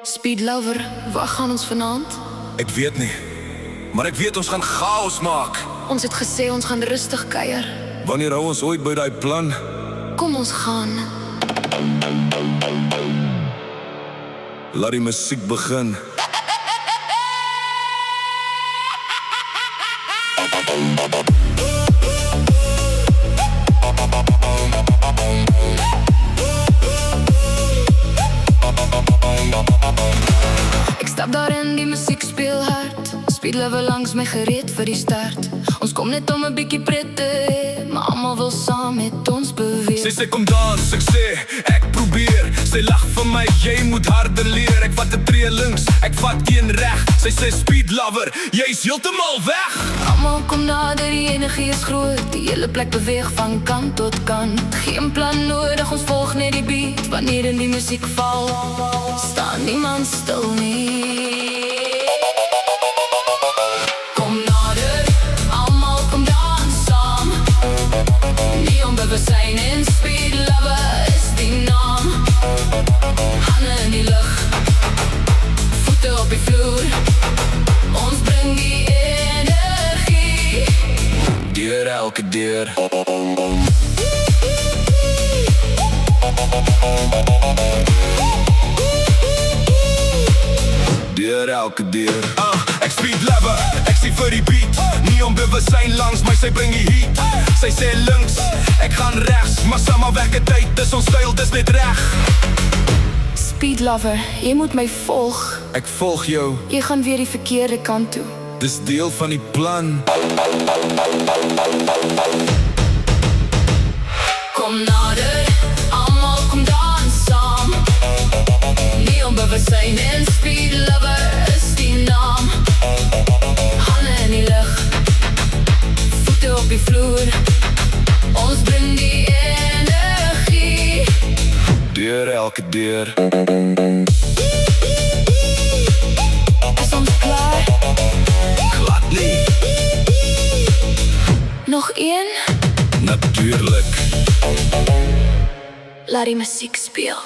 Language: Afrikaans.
Speed Lover, waar gaan ons vanaand? Ek weet nie, maar ek weet ons gaan chaos maak. Ons het gesê ons gaan rustig kuier. Wanneer hou ons ooit by daai plan? Kom ons gaan. Laat die musiek begin. Ek stap daarin, die musiek speel hard. Speed Lover langs my gereed vir die start. Ons kom net om 'n bietjie pret te hê, maar almal wil saam met ons beweeg. Sy sê kom dans, ek sê ek probeer. Sy lag vir my, jy moet harder leer. Ek vat 'n tree links, ek vat een reg. Sy sê Speed Lover, jy's heeltemal weg. Almal kom nader, die energie is groot. Die hele plek beweeg van kant tot kant. Geen plan nodig, ons volg net die beat. Wanneer in die musiek val, staan niemand stil nie. Kom nader, almal kom dans saam. Neonbewustzijn en Speed Lover is die naam. Hande in die lug, voete op die vloer. Ons bring die energie Deur elke deur. Deur elke deur. Ek Speed Lover, ek sien vir die beat. Nie onbewustzijn langs my, sy bring die heat. Sy sê links, ek gaan regs. Maar saam weg het tyd, dis ons styl, dis net reg. Speed Lover, jy moet my volg. Ek volg jou, Jy gaan weer die verkeerde kant toe. dis deel van die plan. Kom nader, almal kom dans saam. Neonbewustzijn en Speed Lover is die naam. Hande in die lug, voete op die vloer. Ons bring die energie Deur elke deur. Is ons klaar? Glad nie, Nog een? natuurlijk. Laat die musiek speel.